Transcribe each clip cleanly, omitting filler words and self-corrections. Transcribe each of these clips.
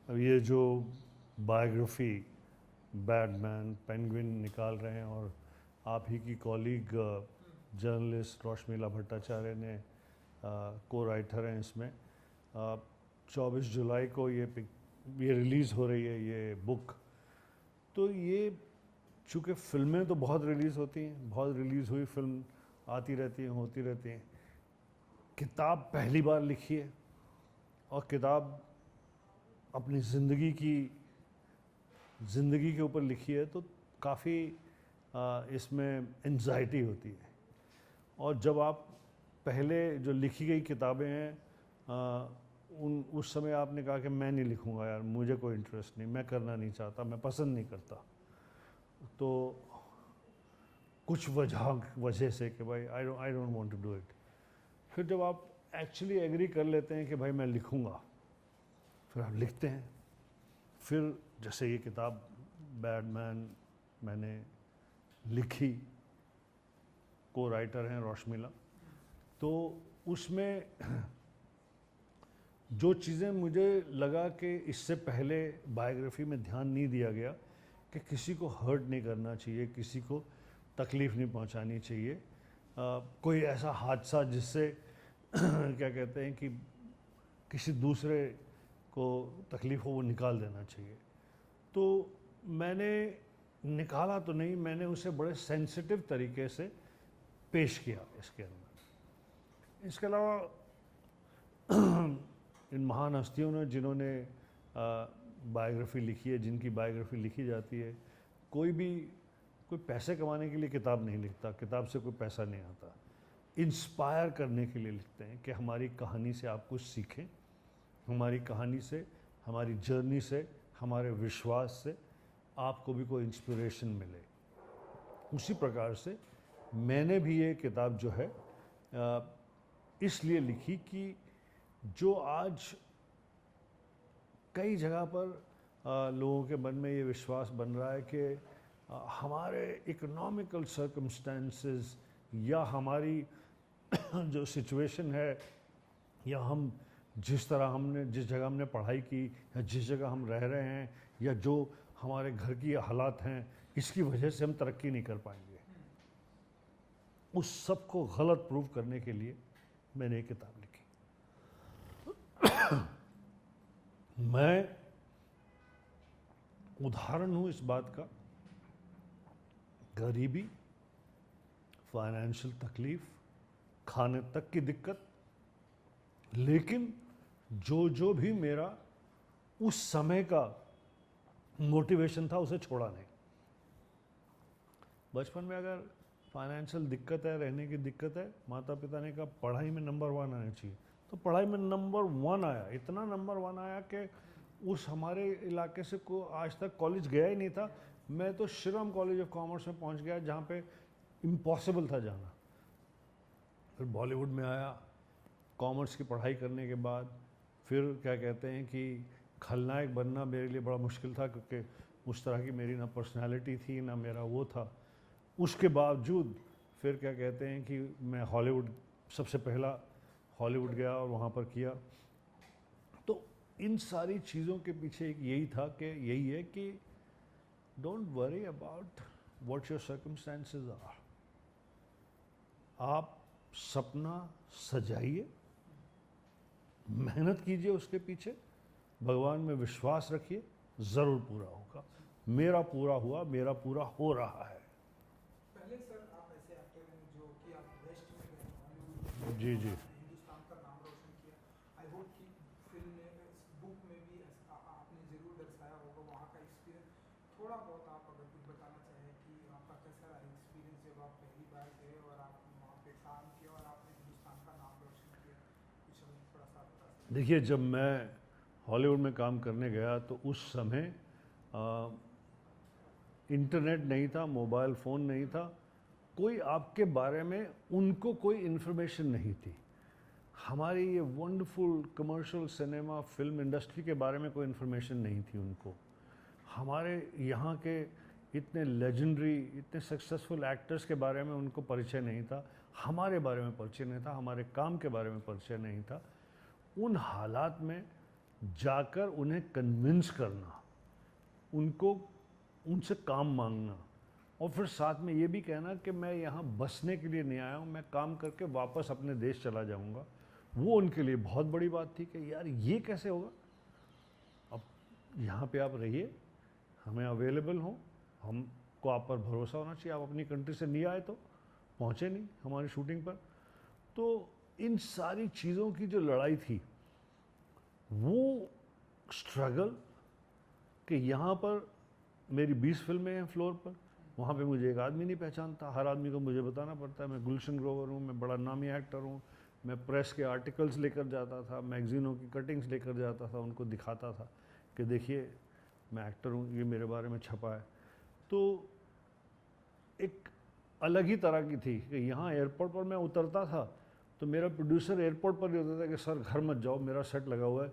अब ये जो बायोग्राफी बैटमैन पेंगुइन निकाल रहे हैं और आप ही की कॉलीग जर्नलिस्ट रोशमिला भट्टाचार्य ने को राइटर हैं इसमें। 24 जुलाई को ये रिलीज़ हो रही है ये बुक। तो ये चूँकि फ़िल्में तो बहुत रिलीज़ होती हैं, बहुत रिलीज़ हुई फिल्म आती रहती हैं, होती रहती हैं। किताब पहली बार लिखी है और किताब अपनी ज़िंदगी के ऊपर लिखी है, तो काफ़ी इसमें एंजाइटी होती है। और जब आप पहले जो लिखी गई किताबें हैं उस समय आपने कहा कि मैं नहीं लिखूंगा यार, मुझे कोई इंटरेस्ट नहीं, मैं करना नहीं चाहता, मैं पसंद नहीं करता, तो कुछ वजह से कि भाई I don't want to do it. फिर जब आप एक्चुअली एग्री कर लेते हैं कि भाई मैं लिखूंगा, फिर आप लिखते हैं। फिर जैसे ये किताब बैटमैन मैंने लिखी, को राइटर हैं रोशमिला, तो उसमें जो चीज़ें मुझे लगा कि इससे पहले बायोग्राफी में ध्यान नहीं दिया गया कि किसी को हर्ट नहीं करना चाहिए, किसी को तकलीफ़ नहीं पहुंचानी चाहिए, कोई ऐसा हादसा जिससे क्या कहते हैं कि किसी दूसरे को तकलीफ़ हो वो निकाल देना चाहिए। तो मैंने निकाला तो नहीं, मैंने उसे बड़े सेंसिटिव तरीके से पेश किया इसके अंदर। इसके अलावा इन महान हस्तियों ने जिन्होंने बायोग्राफी लिखी है, जिनकी बायोग्राफी लिखी जाती है, कोई पैसे कमाने के लिए किताब नहीं लिखता, किताब से कोई पैसा नहीं आता। इंस्पायर करने के लिए लिखते हैं कि हमारी कहानी से आप कुछ सीखें, हमारी कहानी से, हमारी जर्नी से, हमारे विश्वास से आपको भी कोई इंस्पिरेशन मिले। उसी प्रकार से मैंने भी ये किताब जो है इसलिए लिखी कि जो आज कई जगह पर लोगों के मन में ये विश्वास बन रहा है कि हमारे इकोनॉमिकल सर्कमस्टेंसेस या हमारी जो सिचुएशन है, या हम जिस जगह हमने पढ़ाई की, या जिस जगह हम रह रहे हैं, या जो हमारे घर की हालात हैं, इसकी वजह से हम तरक्की नहीं कर पाएंगे। उस सब को गलत प्रूव करने के लिए मैंने एक किताब लिखी। मैं उदाहरण हूँ इस बात का, गरीबी, फाइनेंशियल तकलीफ, खाने तक की दिक्कत, लेकिन जो भी मेरा उस समय का मोटिवेशन था उसे छोड़ा नहीं। बचपन में अगर फाइनेंशियल दिक्कत है, रहने की दिक्कत है, माता पिता ने कहा पढ़ाई में नंबर 1 आना चाहिए, तो पढ़ाई में नंबर 1 आया। इतना नंबर 1 आया कि उस हमारे इलाके से को आज तक कॉलेज गया ही नहीं था। मैं तो श्रीराम कॉलेज ऑफ कॉमर्स में पहुंच गया, जहाँ पे इम्पॉसिबल था जाना। फिर बॉलीवुड में आया, कॉमर्स की पढ़ाई करने के बाद फिर क्या कहते हैं कि खलनायक बनना मेरे लिए बड़ा मुश्किल था, क्योंकि उस तरह की मेरी ना पर्सनालिटी थी ना मेरा वो था। उसके बावजूद फिर क्या कहते हैं कि मैं हॉलीवुड, सबसे पहला हॉलीवुड गया और वहाँ पर किया। तो इन सारी चीज़ों के पीछे एक यही है कि don't worry about what your circumstances are. आप सपना सजाइए, मेहनत कीजिए उसके पीछे, भगवान में विश्वास रखिए, ज़रूर पूरा होगा। मेरा पूरा हुआ, मेरा पूरा हो रहा है। पहले सर आप ऐसे एक्टर हैं जो कि आप वेस्ट में गए, हॉलीवुड जी जी। हिंदुस्तान का नाम रोशन किया। आई होप कि फिल्म में, इस बुक में भी आपने ज़रूर दर्शाया होगा वहाँ का एक्सपीरियंस। थोड़ा बहुत आप अगर कुछ बताना चाहें कि आपका कैसा रहा एक्सपीरियंस जब आप पहली बार गए और आप वहाँ पे काम किया और आपने हिंदुस्तान का नाम रोशन किया, कुछ हमें थोड़ा सा बता सकते। देखिए, जब मैं हॉलीवुड में काम करने गया तो उस समय इंटरनेट नहीं था, मोबाइल फ़ोन नहीं था, कोई आपके बारे में उनको कोई इन्फॉर्मेशन नहीं थी। हमारी ये wonderful commercial cinema film industry के बारे में कोई इन्फॉर्मेशन नहीं थी उनको। हमारे यहाँ के इतने लेजेंडरी, इतने सक्सेसफुल एक्टर्स के बारे में उनको परिचय नहीं था, हमारे बारे में परिचय नहीं था, हमारे काम के बारे में परिचय नहीं था। उन हालात में जाकर उन्हें कन्विंस करना, उनको उनसे काम मांगना, और फिर साथ में ये भी कहना कि मैं यहाँ बसने के लिए नहीं आया हूँ, मैं काम करके वापस अपने देश चला जाऊँगा, वो उनके लिए बहुत बड़ी बात थी कि यार ये कैसे होगा, अब यहाँ पे आप रहिए, हमें अवेलेबल हो, हमको आप पर भरोसा होना चाहिए, आप अपनी कंट्री से नहीं आए तो पहुँचे नहीं हमारी शूटिंग पर। तो इन सारी चीज़ों की जो लड़ाई थी, वो स्ट्रगल कि यहाँ पर मेरी 20 फिल्में हैं फ्लोर पर, वहाँ पे मुझे एक आदमी नहीं पहचानता, हर आदमी को मुझे बताना पड़ता है मैं गुलशन ग्रोवर हूँ, मैं बड़ा नामी एक्टर हूँ, मैं प्रेस के आर्टिकल्स लेकर जाता था, मैगजीनों की कटिंग्स लेकर जाता था, उनको दिखाता था कि देखिए मैं एक्टर हूँ, ये मेरे बारे में छपा है। तो एक अलग ही तरह की थी कि यहाँ एयरपोर्ट पर मैं उतरता था तो मेरा प्रोड्यूसर एयरपोर्ट पर ही होता था कि सर घर मत जाओ, मेरा सेट लगा हुआ है,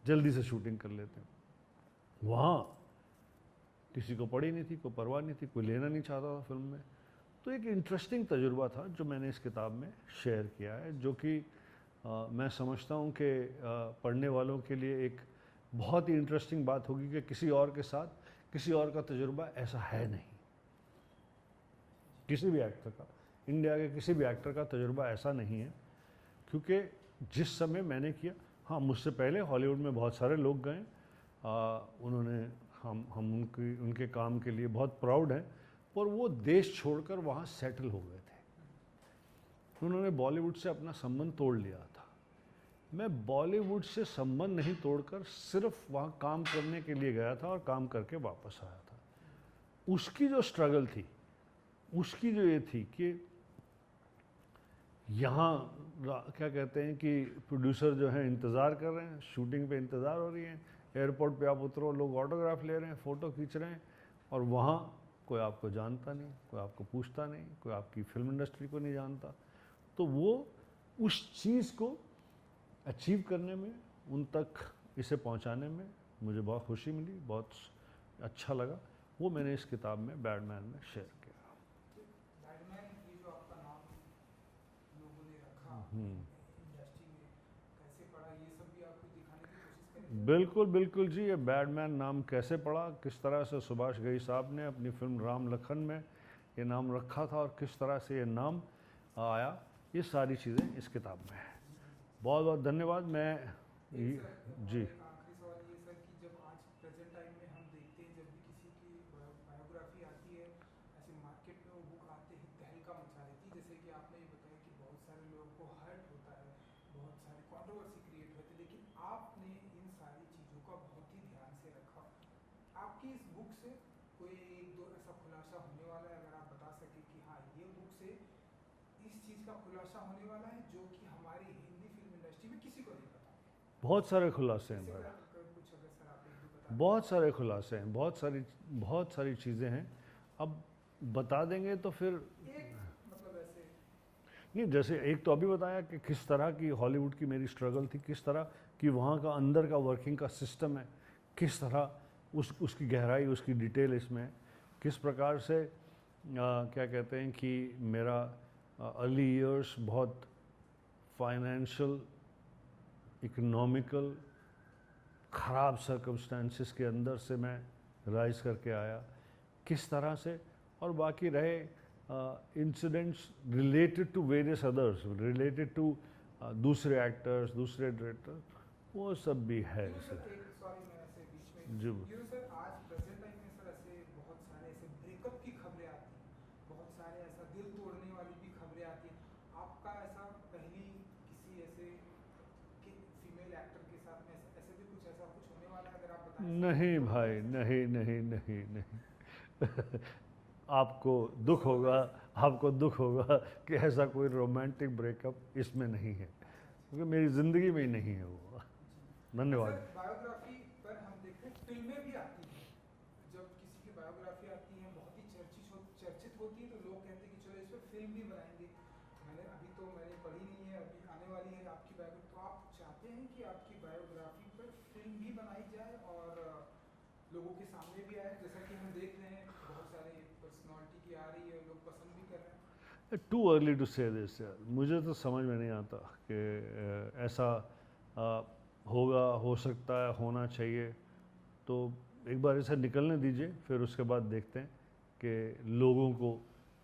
जल्दी से शूटिंग कर लेते हैं। वहाँ किसी को पड़ी नहीं थी, कोई परवाह नहीं थी, कोई लेना नहीं चाहता था फिल्म में। तो एक इंटरेस्टिंग तजुर्बा था जो मैंने इस किताब में शेयर किया है, जो कि मैं समझता हूँ कि पढ़ने वालों के लिए एक बहुत ही इंटरेस्टिंग बात होगी कि किसी और के साथ किसी और का तजुर्बा ऐसा है नहीं। किसी भी एक्टर का, इंडिया के किसी भी एक्टर का तजुर्बा ऐसा नहीं है, क्योंकि जिस समय मैंने किया, हाँ मुझसे पहले हॉलीवुड में बहुत सारे लोग गए, उन्होंने हम उनके काम के लिए बहुत प्राउड हैं, पर वो देश छोड़कर वहाँ सेटल हो गए थे। उन्होंने बॉलीवुड से अपना संबंध तोड़ लिया था। मैं बॉलीवुड से संबंध नहीं तोड़कर सिर्फ वहाँ काम करने के लिए गया था और काम करके वापस आया था। उसकी जो स्ट्रगल थी, उसकी जो ये थी कि यहाँ क्या कहते हैं कि प्रोड्यूसर जो है इंतज़ार कर रहे हैं, शूटिंग पे इंतज़ार हो रही है, एयरपोर्ट पे आप उतरो, लोग ऑटोग्राफ ले रहे हैं, फ़ोटो खींच रहे हैं, और वहाँ कोई आपको जानता नहीं, कोई आपको पूछता नहीं, कोई आपकी फिल्म इंडस्ट्री को नहीं जानता। तो वो उस चीज़ को अचीव करने में, उन तक इसे पहुँचाने में मुझे बहुत खुशी मिली, बहुत अच्छा लगा। वो मैंने इस किताब में बैडमैन में शेयर किया। बैडमैन ये जो आपका नाम लोगों ने रखा इंडस्ट्री में कैसे पड़ा, ये सब भी आपको दिखाने की कोशिश करेंगे? बिल्कुल बिल्कुल जी, ये बैडमैन नाम कैसे पड़ा, किस तरह से सुभाष घई साहब ने अपनी फिल्म राम लखन में ये नाम रखा था और किस तरह से ये नाम आया, ये सारी चीज़ें इस किताब में हैं। बहुत बहुत धन्यवाद। मैं जी एक आखिरी सवाल ये सर कि जब आज प्रेजेंट टाइम में हम देखते हैं, जब भी किसी की बायोग्राफी आती है, ऐसे मार्केट में वो बुक आते ही तहलका मचा देती है, जैसे कि आपने ये बताया कि बहुत सारे लोगों को हर्ट होता है, बहुत सारी कंट्रोवर्सी क्रिएट होती है, लेकिन आपने इन सारी चीज़ों का बहुत ही ध्यान से रखा। आपकी इस बुक से कोई एक दो ऐसा खुलासा होने वाला है, अगर आप बता सकें कि हाँ ये बुक से इस चीज़ का खुलासा होने वाला है जो कि हमारी हिंदी फिल्म इंडस्ट्री में किसी को नहीं पता? बहुत सारे खुलासे हैं भाई, कुछ अगर सर आप एक दो बता बहुत सारे खुलासे हैं, बहुत सारी चीज़ें हैं। अब बता देंगे तो फिर एक मतलब ऐसे नहीं, जैसे एक तो अभी बताया कि किस तरह की हॉलीवुड की मेरी स्ट्रगल थी, किस तरह कि वहाँ का अंदर का वर्किंग का सिस्टम है, किस तरह उसकी गहराई, उसकी डिटेल इसमें है, किस प्रकार से क्या कहते हैं कि मेरा अर्ली ईयर्स बहुत फाइनेंशियल, इकोनॉमिकल ख़राब सर्कमस्टेंसेस के अंदर से मैं राइज करके आया, किस तरह से, और बाकी रहे incidents related to various others, related to दूसरे एक्टर्स, दूसरे डायरेक्टर, वो सब भी है इसे। सॉरी मैं ऐसे बीच में जी यूँ सर आज प्रेजेंट टाइम में सर ऐसे बहुत सारे ऐसे ब्रेकअप की खबरें आती हैं, बहुत सारे ऐसा दिल तोड़ने वाली भी खबरें आती हैं। आपका ऐसा पहली किसी ऐसे फीमेल एक्टर के साथ में ऐसे भी कुछ ऐसा कुछ होने वाला है, अगर आप बताएं? नहीं भाई, नहीं नहीं नहीं नहीं आपको दुख होगा, आपको दुख होगा कि ऐसा कोई रोमांटिक ब्रेकअप इसमें नहीं है, क्योंकि मेरी ज़िंदगी में ही नहीं है वो। धन्यवाद। सर बायोग्राफी पर हम देखते हैं फिल्में भी आती हैं, जब किसी की बायोग्राफी आती है बहुत ही चर्चित होती है तो लोग कहते हैं कि चलो इस पर फिल्म भी बनाएंगे। मैंने पढ़ी नहीं है, अभी आने वाली है आपकी बायोग्राफी, तो आप चाहते हैं कि आपकी बायोग्राफी पर फिल्म भी बनाई जाए और लोगों के सामने भी आए, जैसा कि हम देख रहे हैं बहुत सारे पर्सनालिटी की आ रही है, लोग पसंद भी कर रहे हैं? टू अर्ली टू से दिस यार, मुझे तो समझ में नहीं आता कि ऐसा होगा, हो सकता है, होना चाहिए, तो एक बार इसे निकलने दीजिए, फिर उसके बाद देखते हैं कि लोगों को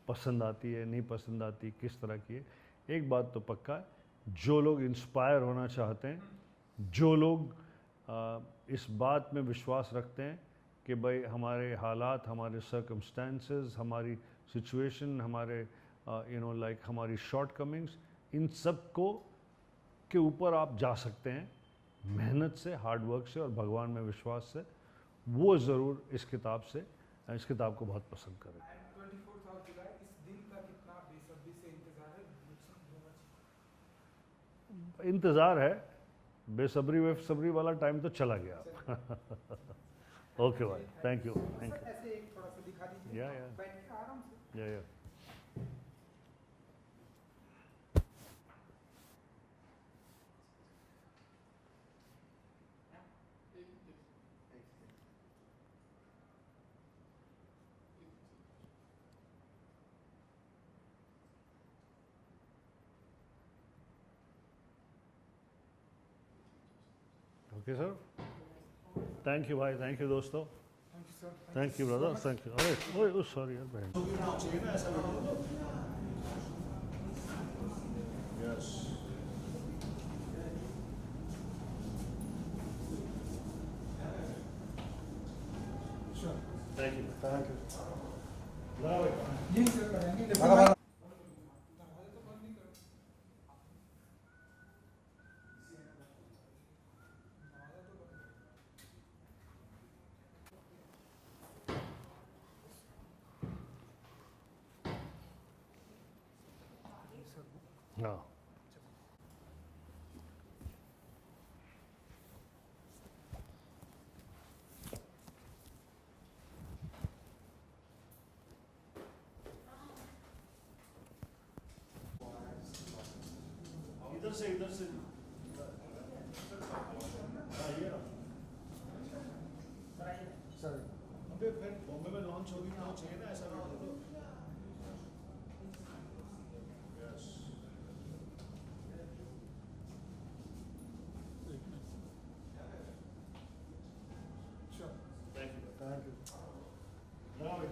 पसंद आती है, नहीं पसंद आती, किस तरह की है। एक बात तो पक्का है, जो लोग इंस्पायर होना चाहते हैं, जो लोग इस बात में विश्वास रखते हैं कि भाई हमारे हालात, हमारे सर्कमस्टेंसेस, हमारी सिचुएशन, हमारे लाइक हमारी शॉर्टकमिंग्स, इन सब को के ऊपर आप जा सकते हैं मेहनत से, हार्ड वर्क से और भगवान में विश्वास से, वो ज़रूर इस किताब को बहुत पसंद करें। 24th of July, इस दिन का कितना बेसब्री से इंतजार है? इंतज़ार है, बेसब्री वाला टाइम तो चला गया। ओके भाई, थैंक यू। ऐसे एक थोड़ा सा दिखा दीजिए। या बैठ के आराम से। या ओके सर, थैंक यू भाई, थैंक यू दोस्तों, thank you sir. Thank you brother, thank you. अरे ओए सॉरी यार बहन। Yes, sure. Thank you, thank you. जी सर, करेंगे। भागा। दरवाजे तो बंद नहीं करो। दरवाजा तो बंद करो। हाँ, इधर से हाँ, ये रहा। सर अबे फिर बॉम्बे में लॉन्च होगी तो चाहिए ना ऐसा वीडियो तो। Yes, sure. Thank you. Thank you. लगा भाई।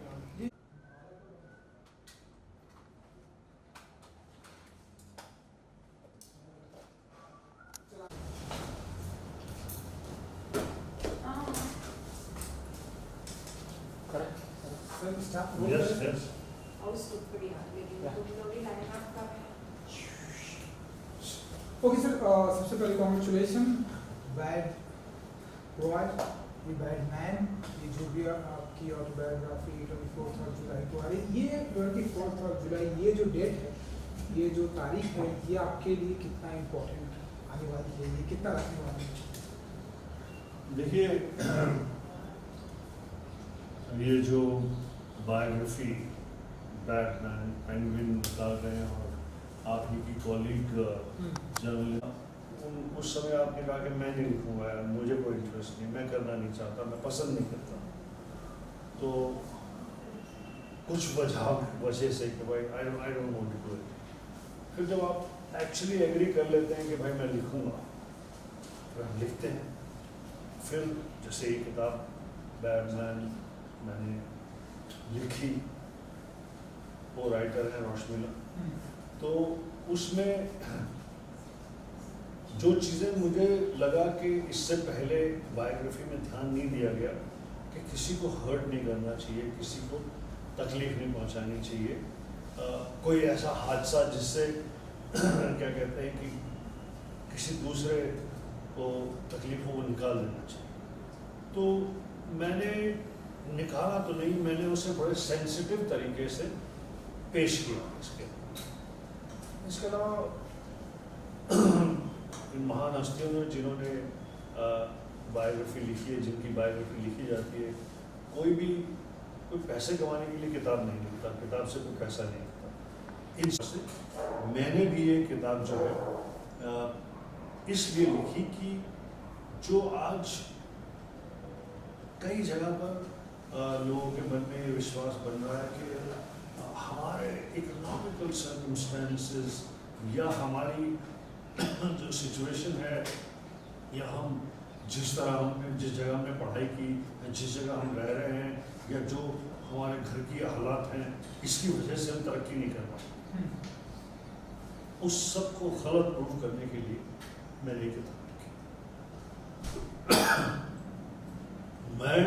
सर स्टाफ रोल यस करें। Yes, Ausdruck für die Hand. Wir gehen so wie deine Nachbar. Okay sir, सबसे पहले कॉन्ग्रेचुलेशन। बैड बॉय, ये बैड मैन, ये जो भी आपकी ऑटोबायोग्राफी 24th of जुलाई को आ रही है, ये 24th of जुलाई, ये जो डेट है, ये जो तारीख है, ये आपके लिए कितना इम्पोर्टेंट आने वाली है, ये कितना रखने वाली है? देखिए, ये जो बायोग्राफी बैटमैन पेंगुइन निकाल रहे हैं और आप ही की कॉलीग जर्नलिस्ट, उस समय आपने कहा कि मैं नहीं लिखूंगा यार, मुझे कोई इंटरेस्ट नहीं, मैं करना नहीं चाहता, मैं पसंद नहीं करता, तो कुछ वजह से कि भाई I don't want to do it. फिर जब आप एक्चुअली एग्री कर लेते हैं कि भाई मैं लिखूंगा, फिर हम लिखते हैं। फिर जैसे ये किताब बैटमैन मैंने लिखी, वो राइटर है रोशमिला, तो उसमें जो चीज़ें मुझे लगा कि इससे पहले बायोग्राफी में ध्यान नहीं दिया गया कि किसी को हर्ट नहीं करना चाहिए, किसी को तकलीफ नहीं पहुंचानी चाहिए, कोई ऐसा हादसा जिससे क्या कहते हैं कि किसी दूसरे को तकलीफों को निकाल देना चाहिए। तो मैंने निकाला तो नहीं, मैंने उसे बड़े सेंसिटिव तरीके से पेश किया। इसके अलावा इन महान हस्तियों ने जिन्होंने बायोग्राफी लिखी है, जिनकी बायोग्राफी लिखी जाती है, कोई पैसे कमाने के लिए किताब नहीं लिखता, किताब से कोई पैसा नहीं लिखता। इन मैंने भी ये किताब जो है इसलिए लिखी कि जो आज कई जगह पर लोगों के मन में ये विश्वास बन रहा है कि हमारे इकोनॉमिकल सर्कमस्टेंसेस या हमारी जो सिचुएशन है या हम जिस तरह हम जिस जगह हमने पढ़ाई की, जिस जगह हम रह रहे हैं, या जो हमारे घर की हालात हैं, इसकी वजह से हम तरक्की नहीं कर पाए। उस सब को गलत प्रूव करने के लिए मैंने एक किताब लिखी। मैं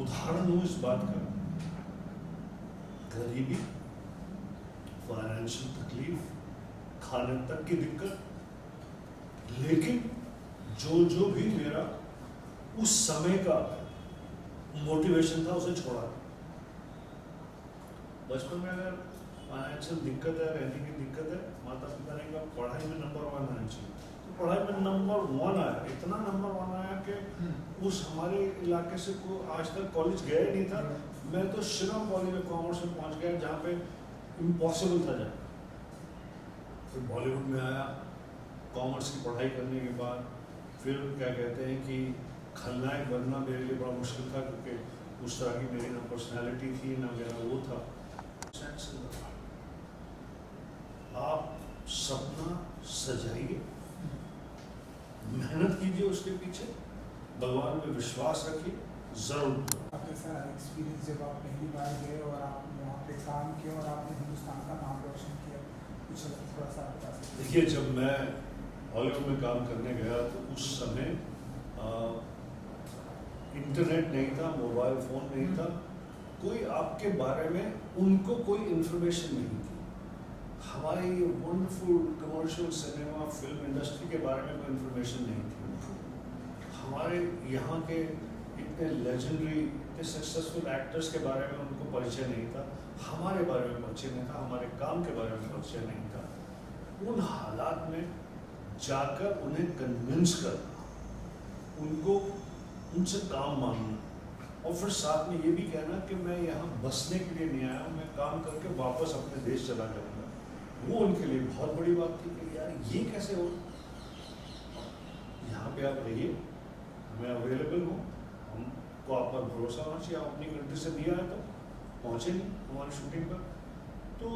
उदाहरण हूँ इस बात का, गरीबी, फाइनेंशियल तकलीफ, खाने तक की दिक्कत, लेकिन जो भी मेरा उस समय का मोटिवेशन था उसे छोड़ा। बचपन में अगर फाइनेंशियल दिक्कत है, रहने की दिक्कत है, माता पिता ने कहा पढ़ाई में नंबर 1 आना चाहिए, तो पढ़ाई में नंबर 1 आया। इतना नंबर 1 आया कि उस हमारे इलाके से कोई आज तक कॉलेज गया ही नहीं था। मैं तो शिलोंग कॉलेज में कॉमर्स में पहुंच गया, जहाँ पे इम्पॉसिबल था जाना। फिर बॉलीवुड में आया, कॉमर्स की पढ़ाई करने के बाद फिर क्या कहते हैं कि खलनायक बनना मेरे लिए बड़ा मुश्किल था, क्योंकि उस तरह की मेरी ना पर्सनैलिटी थी, ना मेरा वो था। आप सपना सजाइए, मेहनत कीजिए उसके पीछे, भगवान में विश्वास रखिए, जरूर। आपके सारा एक्सपीरियंस जब आप पहली बार गए और आपने वहाँ पे काम किया और आपने हिंदुस्तान का नाम रोशन किया, कुछ थोड़ा सा बता सकते हैं? देखिए, जब मैं हॉलीवुड में काम करने गया तो उस समय इंटरनेट नहीं था, मोबाइल फ़ोन नहीं था, कोई आपके बारे में उनको कोई इन्फॉर्मेशन नहीं थी। हमारी ये wonderful commercial cinema film industry के बारे में कोई इन्फॉर्मेशन नहीं थी। हमारे यहाँ के इतने लेजेंडरी, इतने सक्सेसफुल एक्टर्स के बारे में उनको परिचय नहीं था, हमारे बारे में परिचय नहीं था, हमारे काम के बारे में परिचय नहीं था। उन हालात में जाकर उन्हें कन्विंस करना, उनको उनसे काम मांगना, और फिर साथ में ये भी कहना कि मैं यहाँ बसने के लिए नहीं आया हूँ, मैं काम करके वापस अपने देश चला जाऊँगा। वो उनके लिए बहुत बड़ी बात थी कि यार ये कैसे हो, यहाँ पे आप रहिए, मैं अवेलेबल हूँ, हमको आप पर भरोसा होना चाहिए। आप अपनी कंट्री से दिया है तो पहुँचे नहीं हमारी शूटिंग पर। तो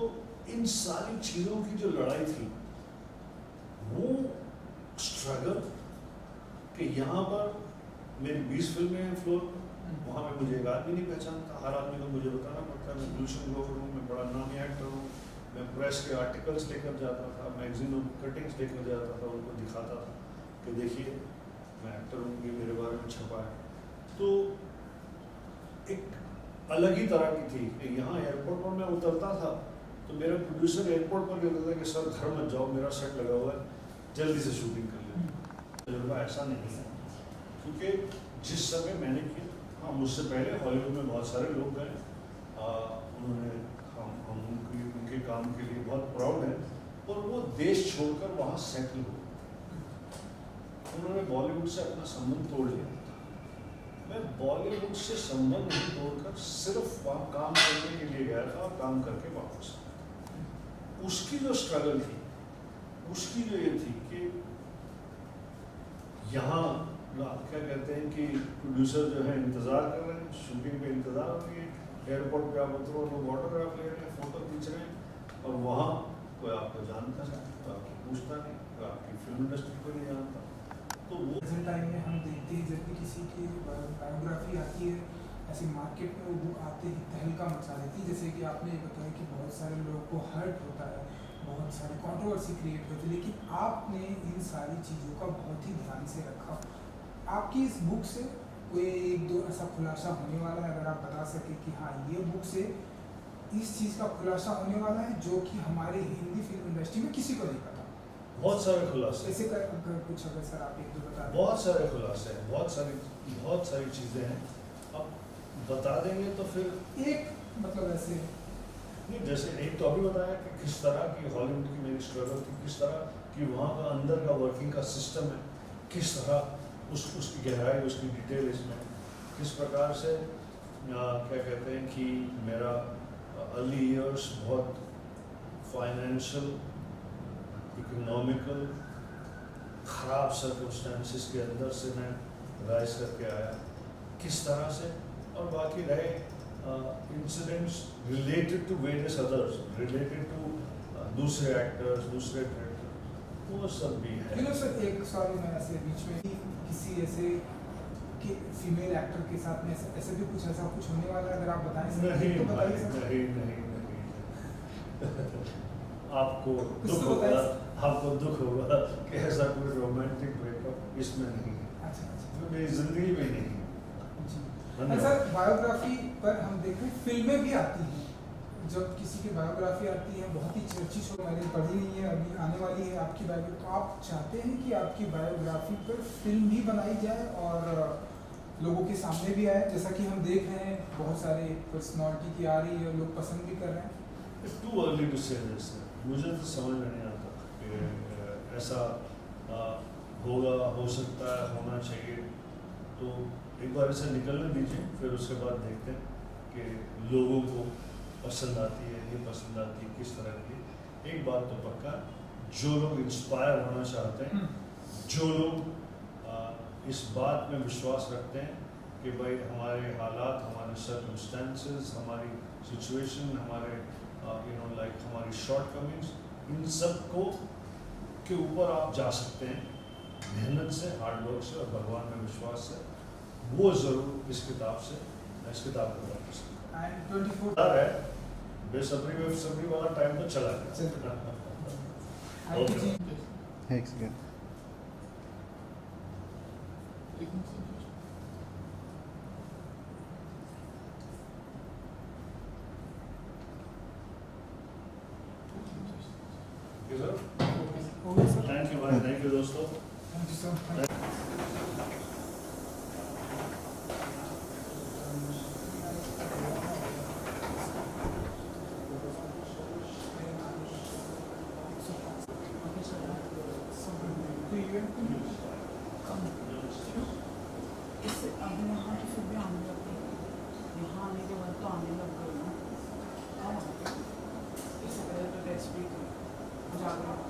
इन सारी चीज़ों की जो लड़ाई थी, वो स्ट्रगल कि यहाँ पर मेरी 20 फिल्में हैं फ्लोर पर, वहाँ पे मुझे एक आदमी नहीं पहचानता, हर आदमी को मुझे बताना पड़ता है मैं गुलशन ग्रोवर हूँ, मैं बड़ा नामी एक्टर हूँ, मैं प्रेस के आर्टिकल्स लेकर जाता था, मैगजीनों की कटिंग्स लेकर जाता था, उनको दिखाता था कि देखिए मैं एक्टर हूँ, ये मेरे बारे में छपा है। तो एक अलग ही तरह की थी कि यहाँ एयरपोर्ट पर मैं उतरता था तो मेरा प्रोड्यूसर एयरपोर्ट पर कहता था कि सर घर मत जाओ, मेरा सेट लगा हुआ है, जल्दी से शूटिंग कर लें। तजुर्बा ऐसा नहीं है, क्योंकि जिस समय मैंने किया, हाँ मुझसे पहले हॉलीवुड में बहुत सारे लोग गए, उन्होंने हम उनके काम के लिए बहुत प्राउड हैं, और वो देश छोड़कर वहाँ सेटल हो, उन्होंने बॉलीवुड से अपना संबंध तोड़ लिया। मैं बॉलीवुड से संबंध नहीं तोड़कर सिर्फ वहाँ काम करने के लिए गया था, और काम करके वापस। उसकी जो स्ट्रगल थी, उसकी जो ये थी कि यहाँ क्या कहते हैं कि प्रोड्यूसर जो है इंतज़ार कर रहे हैं, शूटिंग पे इंतज़ार हो रही है, एयरपोर्ट पे आप उतरो, लोग ऑटोग्राफ ले रहे हैं, फ़ोटो खींच रहे हैं, और वहाँ कोई आपको जानता है, तो आपको पूछता नहीं, तो आपकी फिल्म इंडस्ट्री को नहीं जानता। तो वो प्रेजेंट टाइम में हम देखते हैं जब भी किसी की बायोग्राफी आती है, ऐसे मार्केट में वो बुक आते ही तहलका मचा देती है। जैसे कि आपने बताया कि बहुत सारे लोगों को हर्ट होता है, बहुत सारी कंट्रोवर्सी क्रिएट होती है, लेकिन आपने इन सारी चीज़ों का बहुत ही ध्यान से रखा। आपकी इस बुक से कोई एक दो ऐसा खुलासा होने वाला है, अगर आप बता सके कि हाँ ये बुक से इस चीज़ का खुलासा होने वाला है जो कि हमारे हिंदी फिल्म इंडस्ट्री में किसी को नहीं पता? बहुत सारे खुलासे, ऐसे कुछ अगर सर आप एक दो बता दें। बहुत सारे खुलासे हैं, बहुत सारी चीज़ें हैं, अब बता देंगे तो फिर एक मतलब ऐसे नहीं, जैसे एक तो अभी बताया कि किस तरह की हॉलीवुड की मेरी स्ट्रगल थी, किस तरह कि वहाँ का अंदर का वर्किंग का सिस्टम है, किस तरह उसकी गहराई, उसकी डिटेल, इसमें किस प्रकार से क्या कहते हैं कि मेरा अर्ली ईयर्स बहुत फाइनेंशियल, इकोनॉमिकल ख़राब सर्कमस्टेंसेस के अंदर से मैं राइज करके आया, किस तरह से, और बाकी रहे incidents related to various others, related to दूसरे एक्टर्स, दूसरे डायरेक्टर, वो सब भी है। सर एक सॉरी मैं ऐसे बीच में किसी ऐसे कि फीमेल एक्टर के साथ में ऐसे भी कुछ ऐसा कुछ होने वाला है, अगर आप बताएं सर नहीं तो भाई, बताइए सर। नहीं आपको कुछ दुख तो होगा, बताइए। आपको दुख होगा कि ऐसा कोई रोमांटिक ब्रेकअप इसमें नहीं है, अच्छा अच्छा मेरी जिंदगी में नहीं है। जी। धन्यवाद। सर बायोग्राफी पर हम देखें फिल्में भी आती हैं, जब किसी की बायोग्राफी आती है बहुत ही चर्चित हो, मैंने पढ़ी नहीं है, अभी आने वाली है आपकी बायोग्राफी, तो आप चाहते हैं कि आपकी बायोग्राफी पर फिल्म भी बनाई जाए और लोगों के सामने भी आए, जैसा कि हम देख रहे हैं बहुत सारे पर्सनालिटी की आ रही है, लोग पसंद भी कर रहे हैं। It's too early to say this. मुझे तो समझ में नहीं आता कि ऐसा होगा, हो सकता है, होना चाहिए। तो एक बार ऐसा निकलने दीजिए, फिर उसके बाद देखते हैं कि लोगों को पसंद आती है, नहीं पसंद आती है, किस तरह की। एक बात तो पक्का, जो लोग इंस्पायर होना चाहते हैं, जो लोग इस बात में विश्वास रखते हैं कि भाई हमारे हालात, हमारे सर्कमस्टेंसेस, हमारी सिचुएशन, हमारे हमारी शॉर्ट कमिंग्स, इन सब को के ऊपर आप जा सकते हैं मेहनत से, हार्डवर्क से और भगवान में विश्वास से, वो ज़रूर इस किताब को पढ़ सकते हैं। एंड 24 है बेसब्री वाला टाइम तो चला गया। थैंक यू जी। एक second. Okay sir, thank you भाई, थैंक यू दोस्तों। Thank you sir. इससे अब यहाँ की फिर भी आने लग गई, यहाँ आने के बाद तो आने लग गई ना, इससे पहले तो टेस्ट भी थी जागरूक